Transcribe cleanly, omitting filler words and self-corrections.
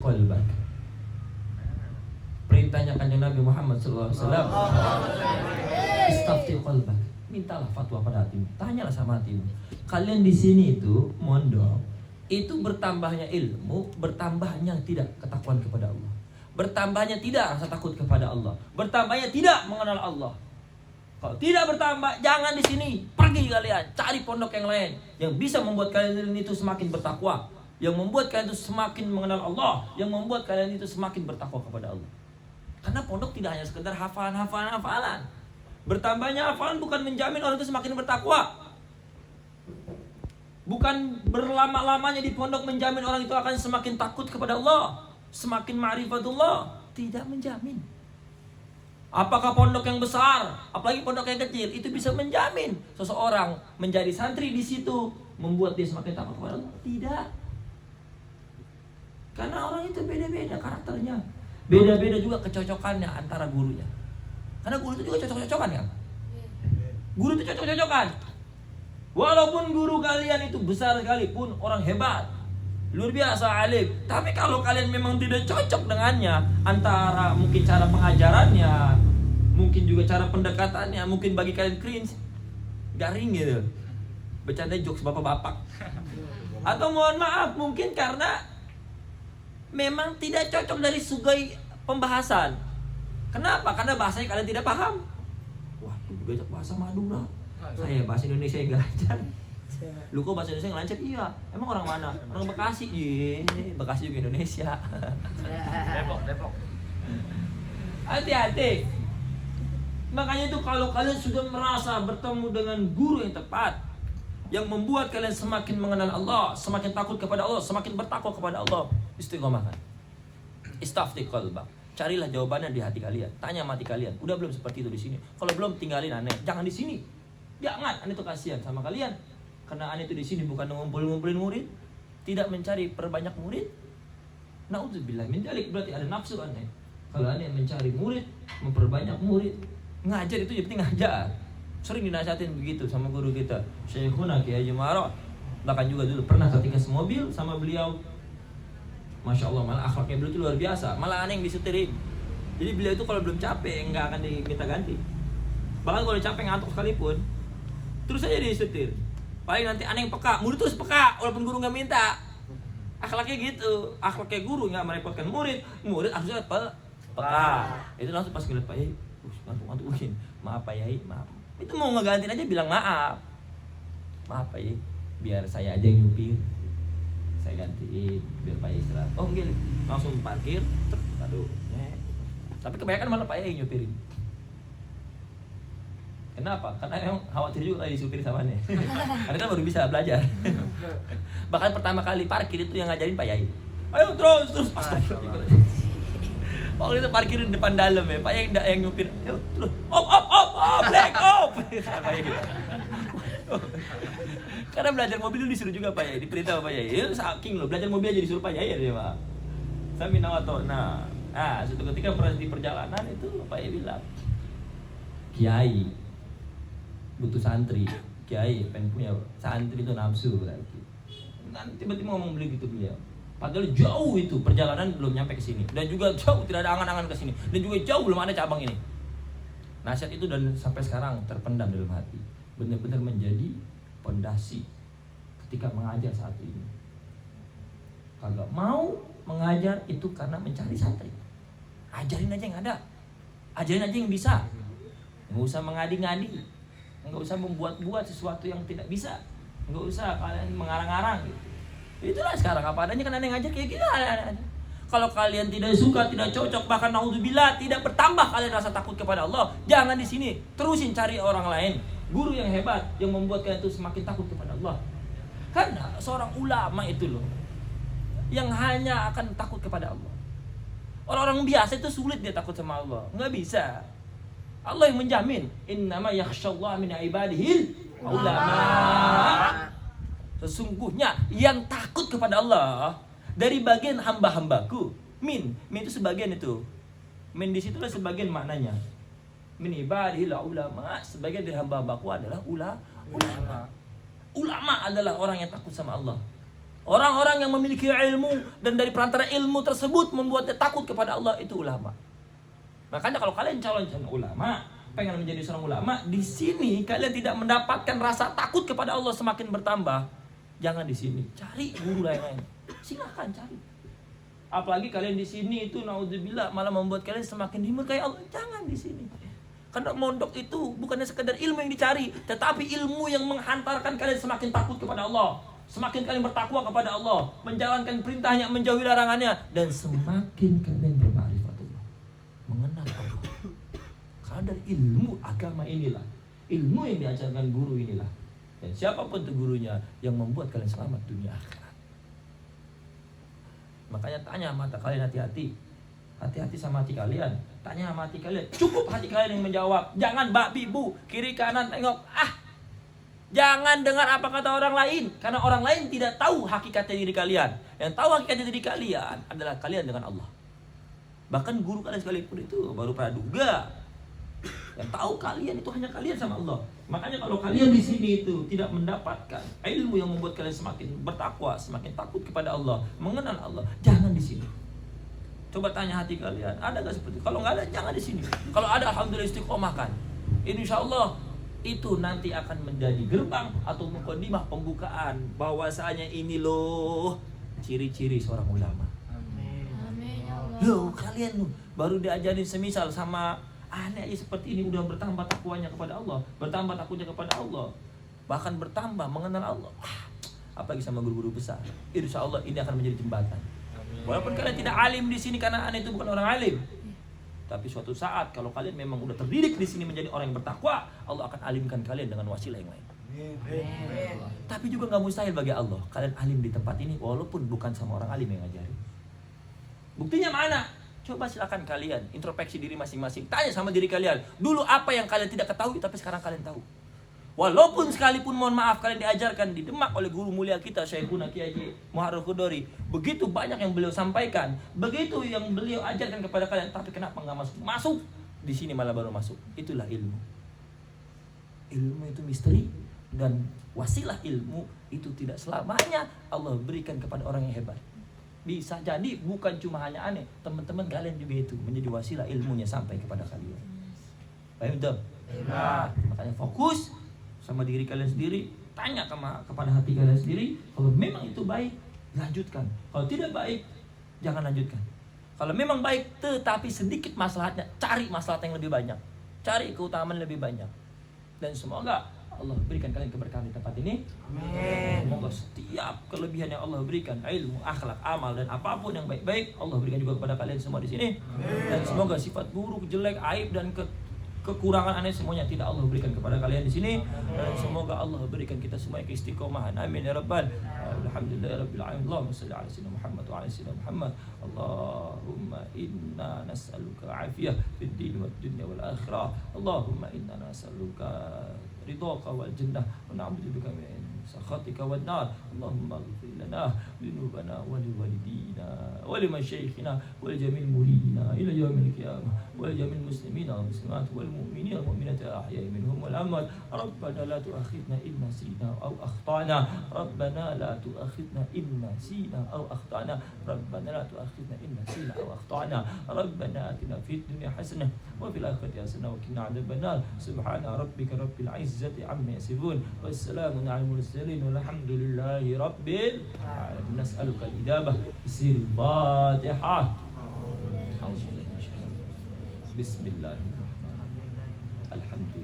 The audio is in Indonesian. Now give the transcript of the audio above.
qalbak. Perintahnya Kanjeng Nabi Muhammad SAW. Istafti qalbak. Mintalah fatwa pada hatimu. Tanyalah sama hatimu. Kalian di sini itu mondok, itu bertambahnya ilmu, bertambahnya tidak ketakwaan kepada Allah, bertambahnya tidak rasa takut kepada Allah, bertambahnya tidak mengenal Allah. Kalau tidak bertambah, jangan di sini. Pergi kalian, cari pondok yang lain yang bisa membuat kalian itu semakin bertakwa, yang membuat kalian itu semakin mengenal Allah, yang membuat kalian itu semakin bertakwa kepada Allah. Karena pondok tidak hanya sekedar hafalan. Bertambahnya hafalan bukan menjamin orang itu semakin bertakwa. Bukan berlama-lamanya di pondok menjamin orang itu akan semakin takut kepada Allah, semakin ma'rifatullah. Tidak menjamin. Apakah pondok yang besar, apalagi pondok yang kecil, itu bisa menjamin seseorang menjadi santri di situ membuat dia semakin takut kepada Allah? Tidak. Karena orang itu beda-beda karakternya, beda-beda juga kecocokannya antara gurunya. Karena guru itu juga cocok-cocokan kan? Guru itu cocok-cocokan. Walaupun guru kalian itu besar sekalipun, orang hebat, luar biasa alim, tapi kalau kalian memang tidak cocok dengannya, antara mungkin cara pengajarannya, mungkin juga cara pendekatannya, mungkin bagi kalian cringe, garing gitu, bercanda jokes bapak-bapak, atau mohon maaf mungkin karena memang tidak cocok dari segi pembahasan. Kenapa? Karena bahasanya kalian tidak paham. Wah, itu juga bahasa Madura. Saya bahasa Indonesia yang gak lancar. Lu kok bahasa Indonesia yang lancar? Iya. Emang orang mana? Orang Bekasi. Iya, Bekasi juga Indonesia. Depok. Hati-hati. Makanya itu kalau kalian sudah merasa bertemu dengan guru yang tepat, yang membuat kalian semakin mengenal Allah, semakin takut kepada Allah, semakin bertakwa kepada Allah, istiqomahkan. Istafti qalbak. Carilah jawabannya di hati kalian. Tanya sama hati kalian. Udah belum seperti itu di sini? Kalau belum, tinggalin aneh. Jangan di sini. Jangan. Aneh itu kasihan sama kalian. Karena aneh itu di sini bukan ngumpulin murid, tidak mencari perbanyak murid. Naudzubillah min dzalik, berarti ada nafsu aneh. Kalau aneh mencari murid, memperbanyak murid, ngajar itu yang penting ngajar. Sering dinasihatin begitu sama guru kita, Syekhuna Kiai Haji Marok. Bahkan juga dulu pernah ketika semobil sama beliau, Masya Allah, malah akhlaknya beliau itu luar biasa. Malah aneh yang disetirin. Jadi beliau itu kalau belum capek nggak akan diminta ganti. Bahkan kalau capek ngantuk sekalipun, terus aja disetir. Paling nanti aneh yang peka, murid terus peka walaupun guru nggak minta. Akhlaknya gitu. Akhlaknya guru nggak merepotkan murid. Murid harusnya peka. Itu langsung pas ngeliat Pak Yai, ngantuk-ngantukin. Maaf Pak Yai, maaf. Itu mau ngegantiin aja bilang maaf. Maaf Pak Yai, biar saya aja yang nyupir. Saya gantiin biar Pak Yai istirahat. Oh enggak, langsung parkir. Aduh. Tapi kebanyakan malah Pak Yai yang nyupirin. Kenapa? Karena emang khawatir juga kalau disupir sama nih. Karena kan baru bisa belajar. Bahkan pertama kali parkir itu yang ngajarin Pak Yai. Ayo terus. Waktu itu parkirin depan dalam ya, Pak Yai yang nyupir. Ayo terus. Op, black op. Karena belajar mobil itu disuruh juga Pak Yai, diperintah Pak Yai. Saking loh, belajar mobil aja disuruh Pak Yai ya Pak. Saya minta wato. Nah, suatu ketika di perjalanan itu Pak Yai bilang, Kiai butuh santri, Kiai pengen punya santri itu nafsu berarti. Nanti tiba-tiba ngomong beli gitu beliau. Padahal jauh itu perjalanan belum nyampe ke sini, dan juga jauh tidak ada angan-angan ke sini, dan juga jauh belum ada cabang ini. Nasihat itu dan sampai sekarang terpendam dalam hati, benar-benar menjadi pondasi ketika mengajar saat ini. Kagak mau mengajar itu karena mencari santri. Ajarin aja yang ada, ajarin aja yang bisa. Nggak usah mengadi-ngadi, nggak usah membuat-buat sesuatu yang tidak bisa, nggak usah kalian mengarang-arang gitu. Itulah sekarang apa adanya, kan aneh ngajar kayak gitu. Kalau kalian tidak suka, tidak cocok, bahkan naudzubillah tidak bertambah kalian rasa takut kepada Allah, jangan di sini. Terusin cari orang lain, guru yang hebat yang membuat kalian itu semakin takut kepada Allah. Karena seorang ulama itu loh yang hanya akan takut kepada Allah. Orang-orang biasa itu sulit dia takut sama Allah, nggak bisa. Allah yang menjamin, innama yakhsyallaha min ibadihil ulama. Sesungguhnya yang takut kepada Allah dari bagian hamba-hambaku. Min itu sebagian itu. Min di situlah sebagian maknanya. Min ibadihil ulama, sebagian dari hamba-hambaku adalah ulama. Ulama adalah orang yang takut sama Allah. Orang-orang yang memiliki ilmu dan dari perantara ilmu tersebut membuatnya takut kepada Allah itu ulama. Makanya kalau kalian calon ulama, pengen menjadi seorang ulama, di sini kalian tidak mendapatkan rasa takut kepada Allah semakin bertambah. Jangan di sini, cari guru lain-lain. Silakan cari. Apalagi kalian di sini itu naudzubillah malah membuat kalian semakin dimurkai Allah. Jangan di sini. Karena mondok itu bukannya sekedar ilmu yang dicari, tetapi ilmu yang menghantarkan kalian semakin takut kepada Allah, semakin kalian bertakwa kepada Allah, menjalankan perintahnya, menjauhi larangannya, dan semakin kalian berma'rifatullah, mengenal Allah. Karena dari ilmu agama inilah, ilmu yang diajarkan guru inilah, dan siapapun itu gurunya yang membuat kalian selamat dunia akhirat. Makanya tanya mata kalian, hati-hati. Hati-hati sama hati kalian. Tanya sama hati kalian. Cukup hati kalian yang menjawab. Jangan babi bu, kiri kanan tengok. Jangan dengar apa kata orang lain. Karena orang lain tidak tahu hakikatnya diri kalian. Yang tahu hakikatnya diri kalian adalah kalian dengan Allah. Bahkan guru kalian sekalipun itu baru praduga. Yang tahu kalian itu hanya kalian sama Allah. Makanya kalau kalian di sini itu tidak mendapatkan ilmu yang membuat kalian semakin bertakwa, semakin takut kepada Allah, mengenal Allah, jangan di sini. Coba tanya hati kalian, ada gak seperti itu? Kalau nggak ada, jangan di sini. Kalau ada, alhamdulillah istiqomah kan. Insya Allah itu nanti akan menjadi gerbang atau mukadimah pembukaan bahwasanya ini loh ciri-ciri seorang ulama. Amin. Loh kalian loh, baru diajarin semisal sama aneh aja seperti ini udah bertambah takwanya kepada Allah, bertambah takutnya kepada Allah, bahkan bertambah mengenal Allah. Apalagi sama guru-guru besar. Insya Allah ini akan menjadi jembatan. Walaupun kalian tidak alim di sini karena aneh itu bukan orang alim, tapi suatu saat kalau kalian memang udah terdidik di sini menjadi orang yang bertakwa, Allah akan alimkan kalian dengan wasilah yang lain. Tapi juga nggak mustahil bagi Allah kalian alim di tempat ini walaupun bukan sama orang alim yang ngajarin. Buktinya mana? Coba silakan kalian introspeksi diri masing-masing. Tanya sama diri kalian, dulu apa yang kalian tidak ketahui tapi sekarang kalian tahu. Walaupun sekalipun mohon maaf kalian diajarkan di Demak oleh guru mulia kita Syekhuna Kiai Muharrar Khudori, begitu banyak yang beliau sampaikan, begitu yang beliau ajarkan kepada kalian, tapi kenapa nggak masuk? Masuk di sini malah baru masuk. Itulah ilmu. Ilmu itu misteri dan wasilah ilmu itu tidak selamanya Allah berikan kepada orang yang hebat. Bisa jadi bukan cuma hanya aneh, teman-teman kalian juga itu menjadi wasilah ilmunya sampai kepada kalian. Paham betul? Nah, makanya fokus sama diri kalian sendiri, tanya kepada hati kalian sendiri. Kalau memang itu baik, lanjutkan. Kalau tidak baik, jangan lanjutkan. Kalau memang baik tetapi sedikit maslahatnya, cari maslahat yang lebih banyak, cari keutamaan lebih banyak. Dan semoga Allah berikan kalian keberkahan di tempat ini. Amin. Semoga setiap kelebihan yang Allah berikan, ilmu, akhlak, amal dan apapun yang baik-baik, Allah berikan juga kepada kalian semua di sini. Amin. Dan semoga sifat buruk, jelek, aib dan kekurangan aneh semuanya tidak Allah berikan kepada kalian di sini. Dan semoga Allah berikan kita semua keistiqomahan. Amin ya rabbal. Alhamdulillahirabbil alamin. Allahumma shalli ala sayyidina Muhammad wa ala sayyidina Muhammad. Allahumma inna nas'aluka afiyah fid din wad dunya wal akhirah. Allahumma inna nas'aluka ridhaka wal jannah wa na'udzubika min sakhatika wan nar. Allahumma ighfir lana dhunubana wa liwalidina wa limasyayikhina wa lijamil muridina ila yaumil qiyamah wa lijamil muslimina wal muslimat wal mu'minina wal mu'minat ahya'i minhum wal amwat. Rabbana la tu'akhidna in nasina aw akhtana. Rabbana la tu'akhidna in nasina aw akhtana. Rabbana la tu'akhidna in nasina aw akhtana. Rabbana atina fid dunya hasanah wa fil akhirati hasanah wa qina adzaban nar. Subhana rabbika rabbil izzati amma yasifun. Wassalamun alal mursalin walhamdulillahi rabbil alamin. Nas'aluka al-ijabah bismil Fatihah. Bismillahirrahmanirrahim. Alhamdulillah.